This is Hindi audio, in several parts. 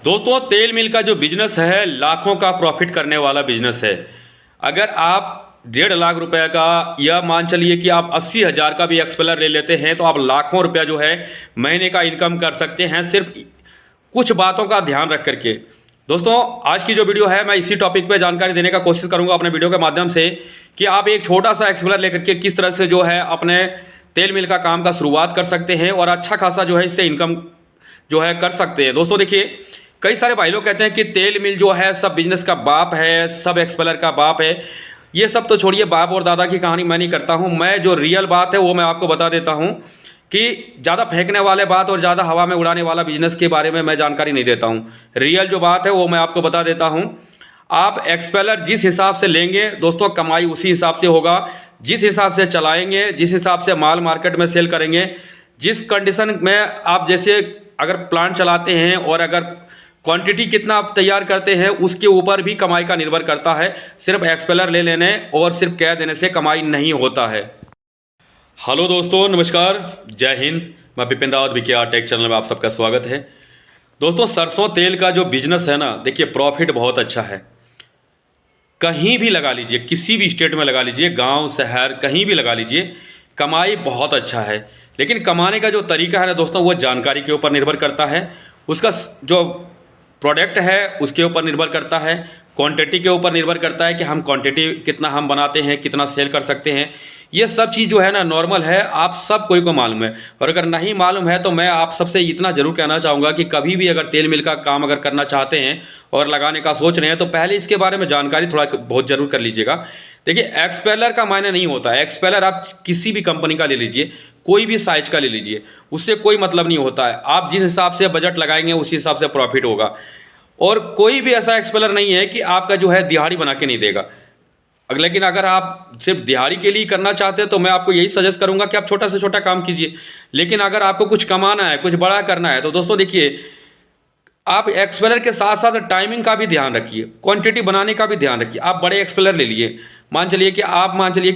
दोस्तों, तेल मिल का जो बिजनेस है लाखों का प्रॉफिट करने वाला बिजनेस है। अगर आप 1.5 लाख रुपए का या मान चलिए कि आप 80,000 का भी एक्सपेलर ले लेते हैं तो आप लाखों रुपया जो है महीने का इनकम कर सकते हैं, सिर्फ कुछ बातों का ध्यान रख करके। दोस्तों, आज की जो वीडियो है मैं इसी टॉपिक पे जानकारी देने का कोशिश करूंगा अपने वीडियो के माध्यम से कि आप एक छोटा सा एक्सपेलर लेकर के किस तरह से जो है अपने तेल मिल का काम का शुरुआत कर सकते हैं और अच्छा खासा जो है इससे इनकम जो है कर सकते हैं। दोस्तों देखिए, कई सारे भाई लोग कहते हैं कि तेल मिल जो है सब बिजनेस का बाप है, सब एक्सपेलर का बाप है। ये सब तो छोड़िए, बाप और दादा की कहानी मैं नहीं करता हूँ। मैं जो रियल बात है वो मैं आपको बता देता हूँ कि ज़्यादा फेंकने वाले बात और ज़्यादा हवा में उड़ाने वाला बिजनेस के बारे में मैं जानकारी नहीं देता हूँ। रियल जो बात है वो मैं आपको बता देता हूँ। आप एक्सपेलर जिस हिसाब से लेंगे दोस्तों, कमाई उसी हिसाब से होगा। जिस हिसाब से चलाएंगे, जिस हिसाब से माल मार्केट में सेल करेंगे, जिस कंडीशन में आप जैसे अगर प्लांट चलाते हैं और अगर क्वांटिटी कितना आप तैयार करते हैं उसके ऊपर भी कमाई का निर्भर करता है। सिर्फ एक्सपेलर ले लेने और सिर्फ कह देने से कमाई नहीं होता है। हेलो दोस्तों, नमस्कार, जय हिंद। मैं Vipin Rawat VKR take channel में आप सबका स्वागत है। दोस्तों, सरसों तेल का जो बिजनेस है ना, देखिए प्रॉफिट बहुत अच्छा है। कहीं भी लगा लीजिए, किसी भी स्टेट में लगा लीजिए, गांव शहर कहीं भी लगा लीजिए, कमाई बहुत अच्छा है। लेकिन कमाने का जो तरीका है ना दोस्तों, वो जानकारी के ऊपर निर्भर करता है। उसका जो प्रोडक्ट है उसके ऊपर निर्भर करता है, क्वांटिटी के ऊपर निर्भर करता है कि हम क्वांटिटी कितना हम बनाते हैं, कितना सेल कर सकते हैं। ये सब चीज़ जो है ना नॉर्मल है, आप सब कोई को मालूम है। और अगर नहीं मालूम है तो मैं आप सबसे इतना जरूर कहना चाहूँगा कि कभी भी अगर तेल मिल का काम अगर करना चाहते हैं और लगाने का सोच रहे हैं तो पहले इसके बारे में जानकारी थोड़ा बहुत ज़रूर कर लीजिएगा। देखिए, एक्सपेलर का मायने नहीं होता है। एक्सपेलर आप किसी भी कंपनी का ले लीजिए, कोई भी साइज का ले लीजिए, उससे कोई मतलब नहीं होता है। आप जिस हिसाब से बजट लगाएंगे उसी हिसाब से प्रॉफिट होगा। और कोई भी ऐसा एक्सपेलर नहीं है कि आपका जो है दिहाड़ी बना के नहीं देगा। लेकिन अगर आप सिर्फ दिहाड़ी के लिए करना चाहते हैं तो मैं आपको यही सजेस्ट करूंगा कि आप छोटा से छोटा काम कीजिए। लेकिन अगर आपको कुछ कमाना है, कुछ बड़ा करना है तो दोस्तों देखिए, आप एक्सपेलर के साथ साथ टाइमिंग का भी ध्यान रखिए, क्वांटिटी बनाने का भी ध्यान रखिए। आप बड़े एक्सपेलर ले लिए, मान चलिए कि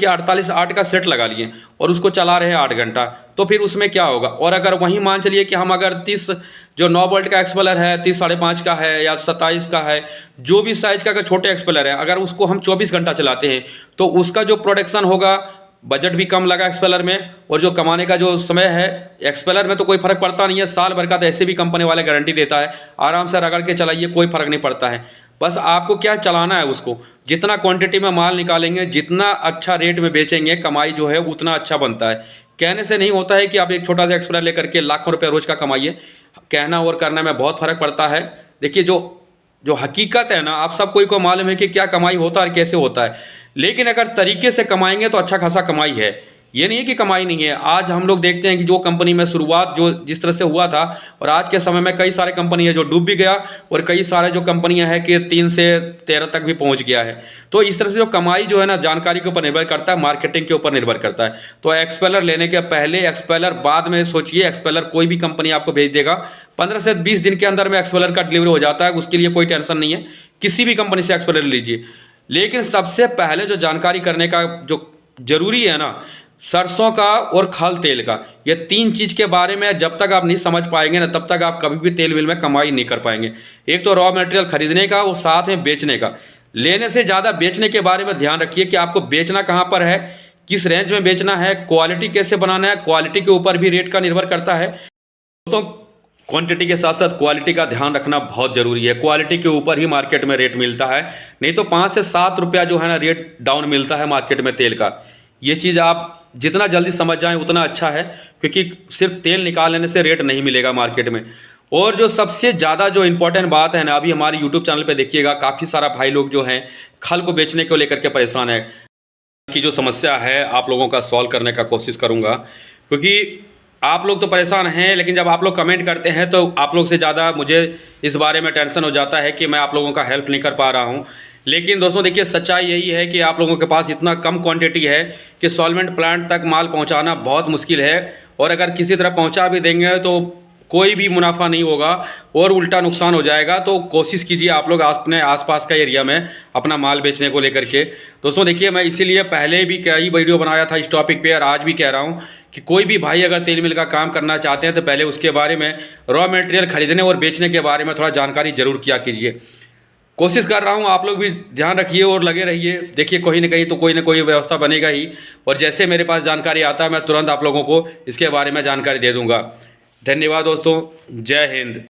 48 का सेट लगा लिए और उसको चला रहे हैं 8 घंटा, तो फिर उसमें क्या होगा। और अगर वहीं मान चलिए कि हम अगर 30 जो 9 वोल्ट का एक्सपेलर है, 30 5.5 का है या 27 का है, जो भी साइज का अगर छोटे एक्सपेलर है, अगर उसको हम 24 घंटा चलाते हैं तो उसका जो प्रोडक्शन होगा, बजट भी कम लगा एक्सपेलर में, और जो कमाने का जो समय है, एक्सपेलर में तो कोई फर्क पड़ता नहीं है। साल भर का तो ऐसे भी कंपनी वाले गारंटी देता है, आराम से रगड़ के चलाइए, कोई फर्क नहीं पड़ता है। बस आपको क्या चलाना है, उसको जितना क्वांटिटी में माल निकालेंगे, जितना अच्छा रेट में बेचेंगे, कमाई जो है उतना अच्छा बनता है। कहने से नहीं होता है कि आप एक छोटा सा एक्सपेलर लेकर के लाखों रुपये रोज का कमाइए। कहना और करने में बहुत फर्क पड़ता है। देखिए, जो हकीकत है ना, आप सब कोई को मालूम है कि क्या कमाई होता है और कैसे होता है। लेकिन अगर तरीके से कमाएंगे तो अच्छा खासा कमाई है। ये नहीं है कि कमाई नहीं है। आज हम लोग देखते हैं कि जो कंपनी में शुरुआत जो जिस तरह से हुआ था, और आज के समय में कई सारे कंपनी है जो डूब भी गया, और कई सारे जो कंपनियां हैं कि 3 से 13 तक भी पहुंच गया है। तो इस तरह से जो कमाई जो है ना, जानकारी के ऊपर निर्भर करता है, मार्केटिंग के ऊपर निर्भर करता है। तो एक्सपेलर लेने के पहले एक्सपेलर बाद में सोचिए। एक्सपेलर कोई भी कंपनी आपको भेज देगा, 15 से 20 दिन के अंदर में एक्सपेलर का डिलीवरी हो जाता है, उसके लिए कोई टेंशन नहीं है। किसी भी कंपनी से एक्सपेलर लीजिए। लेकिन सबसे पहले जो जानकारी करने का जो जरूरी है ना, सरसों का और खल तेल का, ये 3 चीज के बारे में जब तक आप नहीं समझ पाएंगे ना, तब तक आप कभी भी तेल मिल में कमाई नहीं कर पाएंगे। एक तो रॉ मटेरियल खरीदने का और साथ में बेचने का। लेने से ज्यादा बेचने के बारे में ध्यान रखिए कि आपको बेचना कहां पर है, किस रेंज में बेचना है, क्वालिटी कैसे बनाना है। क्वालिटी के ऊपर भी रेट का निर्भर करता है दोस्तों। क्वांटिटी के साथ साथ क्वालिटी का ध्यान रखना बहुत जरूरी है। क्वालिटी के ऊपर ही मार्केट में रेट मिलता है, नहीं तो 5 से 7 रुपया जो है ना रेट डाउन मिलता है मार्केट में तेल का। ये चीज़ आप जितना जल्दी समझ जाएं उतना अच्छा है, क्योंकि सिर्फ तेल निकाल लेने से रेट नहीं मिलेगा मार्केट में। और जो सबसे ज़्यादा जो इंपॉर्टेंट बात है ना, अभी हमारे यूट्यूब चैनल पे देखिएगा, काफ़ी सारा भाई लोग जो हैं खल को बेचने को लेकर के परेशान है। की जो समस्या है आप लोगों का सॉल्व करने का कोशिश करूँगा, क्योंकि आप लोग तो परेशान हैं, लेकिन जब आप लोग कमेंट करते हैं तो आप लोग से ज़्यादा मुझे इस बारे में टेंशन हो जाता है कि मैं आप लोगों का हेल्प नहीं कर पा रहा हूँ। लेकिन दोस्तों देखिए, सच्चाई यही है कि आप लोगों के पास इतना कम क्वांटिटी है कि सॉल्वेंट प्लांट तक माल पहुंचाना बहुत मुश्किल है। और अगर किसी तरह पहुंचा भी देंगे तो कोई भी मुनाफा नहीं होगा और उल्टा नुकसान हो जाएगा। तो कोशिश कीजिए आप लोग अपने आसपास का एरिया में अपना माल बेचने को लेकर के। दोस्तों देखिए, मैं इसीलिए पहले भी कई वीडियो बनाया था इस टॉपिक पे और आज भी कह रहा हूँ कि कोई भी भाई अगर तेल मिल का काम करना चाहते हैं तो पहले उसके बारे में रॉ मटेरियल खरीदने और बेचने के बारे में थोड़ा जानकारी जरूर किया कीजिए। कोशिश कर रहा हूँ, आप लोग भी ध्यान रखिए और लगे रहिए। देखिए कहीं ना कहीं तो कोई ना कोई व्यवस्था बनेगा ही, और जैसे मेरे पास जानकारी आता है मैं तुरंत आप लोगों को इसके बारे में जानकारी दे दूंगा। धन्यवाद दोस्तों, जय हिंद।